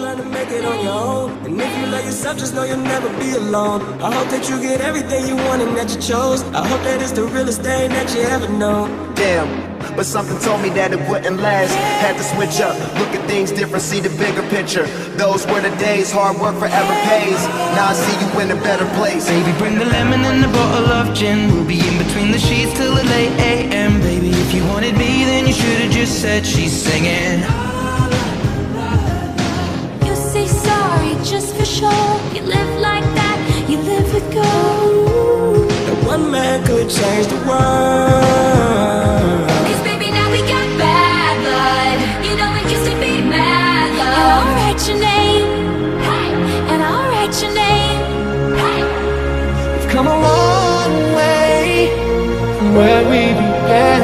learn to make it on your own. And if you love yourself, just know you'll never be alone. I hope that you get everything you want and that you chose. I hope that it's the realest thing that you ever know. Damn, but something told me that it wouldn't last. Had to switch up, look at things different, see the bigger picture. Those were the days, hard work forever pays. Now I see you in a better place. Baby, bring the lemon and the bottle of gin. We'll be in between the sheets till the late AM. Baby, if you wanted me, then you should've just said she's singing. You say sorry just for sure. You live like that, you live with gold. No one man could change the world. Cause baby, now we got bad blood. You know it used to be mad love. And I'll write your name, hey. And I'll write your name, hey. We've come a long way from where we began.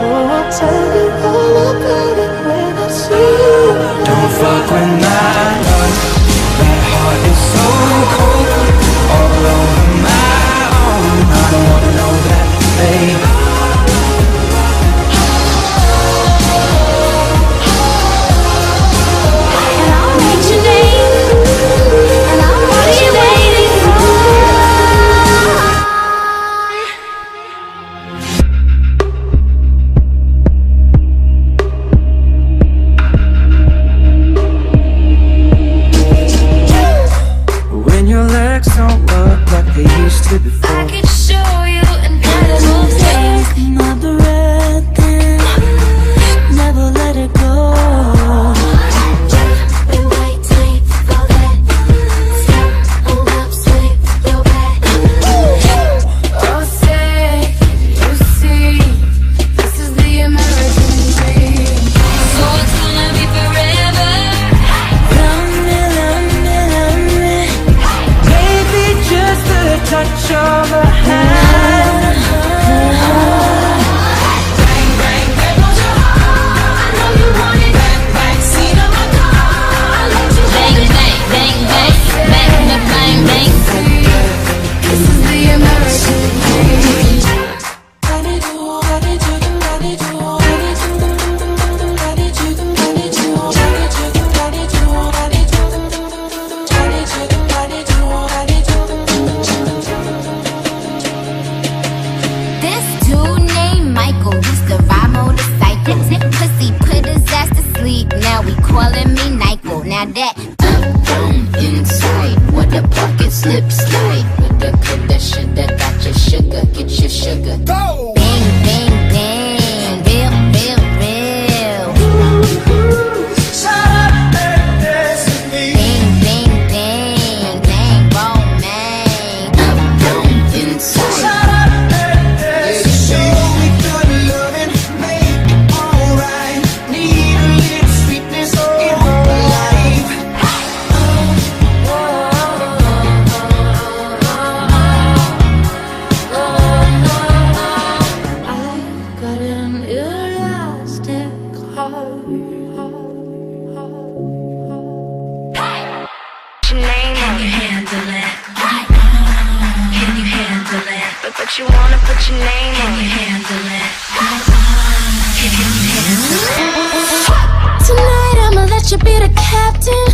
Oh, I'll tell you all about it when I see you. Don't fuck with my love. That heart is so cold. All over my own. I don't wanna know that, babe. And I'll write your name, and I'll write your waiting for. When your legs don't work like they used to before. I could show you incredible things. Not the red thing, never let it go. When white tight, all that. Step on up, swing your back. Oh, say, you see, this is the American dream. So it's gonna be forever. Love me, love me, love me. Maybe just a touch of a hand. Bang, bang, bang on your heart. I know you want it. Bang, bang, seat on my car. I let you bang, bang, bang, bang, bang, bang, bang, bang. This is the American dream. This dude named Michael used to ride motorcycle. Tip pussy, put his ass to sleep. Now we calling me Nyko. Now that down inside, what the pocket slip slide. With the condition that got your sugar, get your sugar. Go! Bang, bang, bang, real, real, real. Shut up and dance with me. Bang, bang, bang, bang, romance. Down inside. Shut up and dance with me. Show me good loving, make it alright. Need a little sweetness in my life. I got an elastic heart. Can you handle it? Can you handle it? But you wanna put your name on it. Can you handle it? Can you handle it? Tonight I'ma let you be the captain.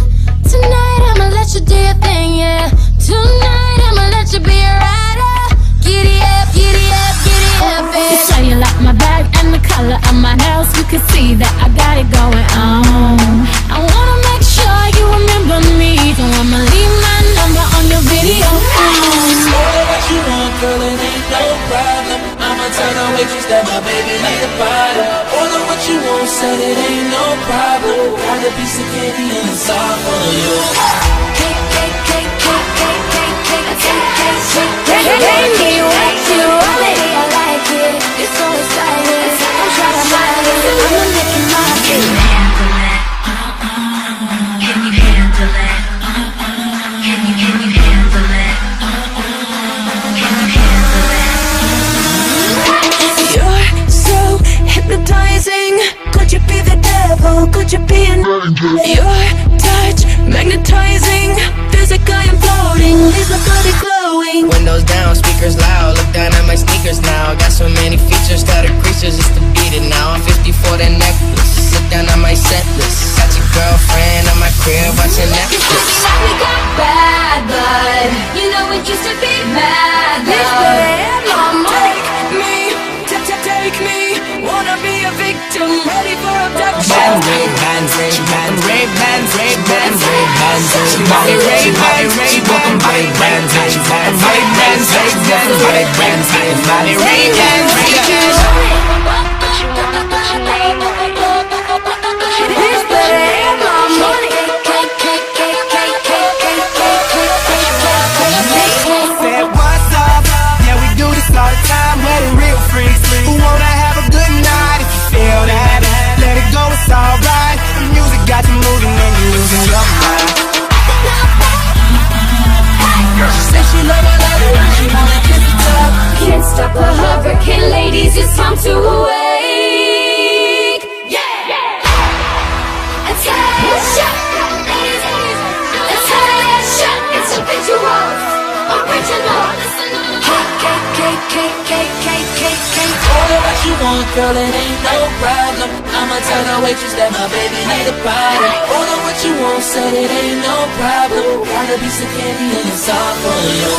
Tonight I'ma let you do your thing, yeah. Tonight I'ma let you be a rider. Giddy up, giddy up, giddy up, baby. You say you like my bag and the color of my nails. You can see that I got it going on. I wanna make sure you remember me. Don't wanna leave my number on your video phone. Order what you want, girl, it ain't no problem. I'ma tell the waitress that my baby need a bottle. Order what you want, said it ain't no problem. Got a piece of candy and it's all for you. Cake, cake, cake, cake, cake, cake, cake, cake, cake, cake. Bring me what you want, baby, I like it. You're so excited, don't try to hide it. I'ma make you mine. Can you handle it? Can you handle it? Can you handle it? Can you handle it? You're so hypnotizing. Could you be the devil? Could you be an angel? Your touch magnetizing. Physically imploding. Leaves my body glowing. Windows down, speakers loud. Look down at my sneakers now. Got so many features, got a creature just to beat it now. I'm 50 for the necklace. Look down at my set list. Got your girlfriend at my crib watching abduction, ready for abduction. Ray-Bans, Ray-Bans, Ray-Bans, Ray-Bans, Ray-Bans. She bought it Ray-Bans, she bought them Ray-Bans, Ray-Bans, Ray-Bans, Ray-Bans, Ray-Bans, Ray-Bans, Ray-Bans, Ray-Bans. But you wanna put your name on it. Please put it in my money. Said what's up? Yeah, we do this all the time. We're the real freaks who wanna have a good night. If you feel that, let it go, it's alright. The music got you moving and you're losing your mind. She said she love her letter and she wanna kiss the top. Can't stop a hurricane, ladies, it's time to awake. Yeah! Attention! Attention! It's a visual, original. Order what you want, girl, it ain't no problem. I'ma tell the waitress that my baby need a bottle. Order what you want, said it ain't no problem. Got a piece of candy and it's all for you.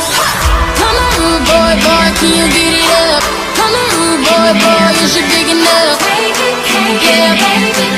Come on, rude boy, boy, can you get it up? Come on, rude boy, boy, is you big enough? Yeah, baby,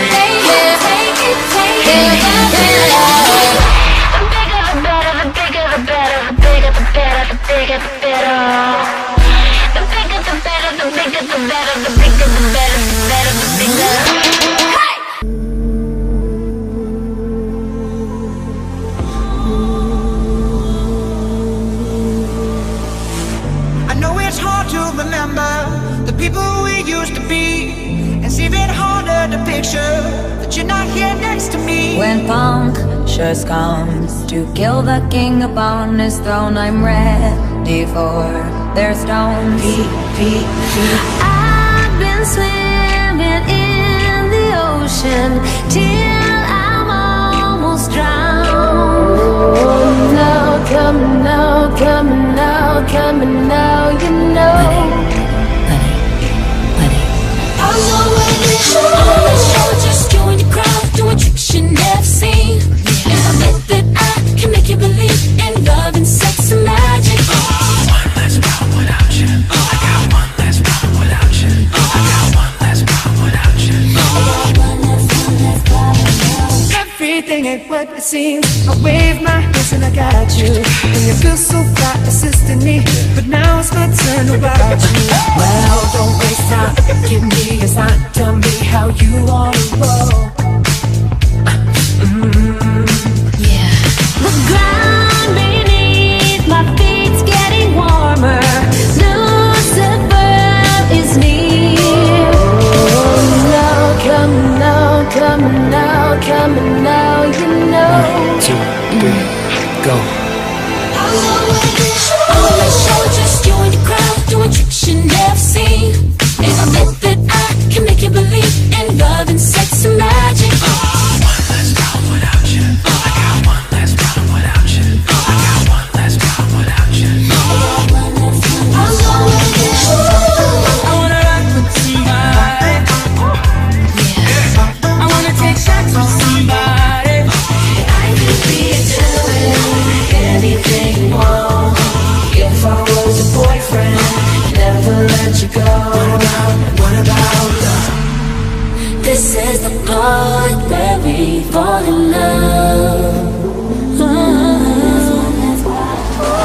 I know it's hard to remember the people we used to be. It's even harder to picture that you're not here next to me. When punctures comes to kill the king upon his throne, I'm ready for their stones. I've been swimming in the ocean till I'm almost drowned. Now, come now, come now, come now, you know. I'm nowhere near on the show, just join the crowd, doing tricks you never seen. And I bet that I can make you believe in love and sex and magic. One less problem without you. I got one less problem without you. I got one less problem without you. Everything ain't what it seems. I wave my hands and I got you. And you feel so fly assisting me. But now it's my turn to watch you. Well, don't waste time. Give me a sign. Tell me how you wanna roll. The ground beneath my feet's getting warmer. Lucifer is near. Now, come now, come now, come now, you know. 1, 2, 3, go. On the show, just you and the crowd, doing tricks you never seen. And I bet that I can make you believe in love and sex and magic. One less problem without you. I got one less problem without you. I got one less problem without you. I wanna rock with somebody. I wanna take shots with somebody. I could be doing anything you want. If I was a boyfriend, never let you go. What about love? This is the part where we fall in love.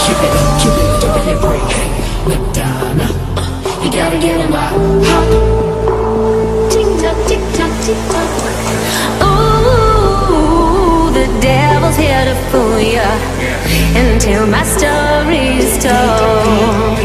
Cupid, don't be a break. Madonna, you gotta get him out. Tick tock, tick tock, tick tock. Ooh, the devil's here to fool ya until my story's told.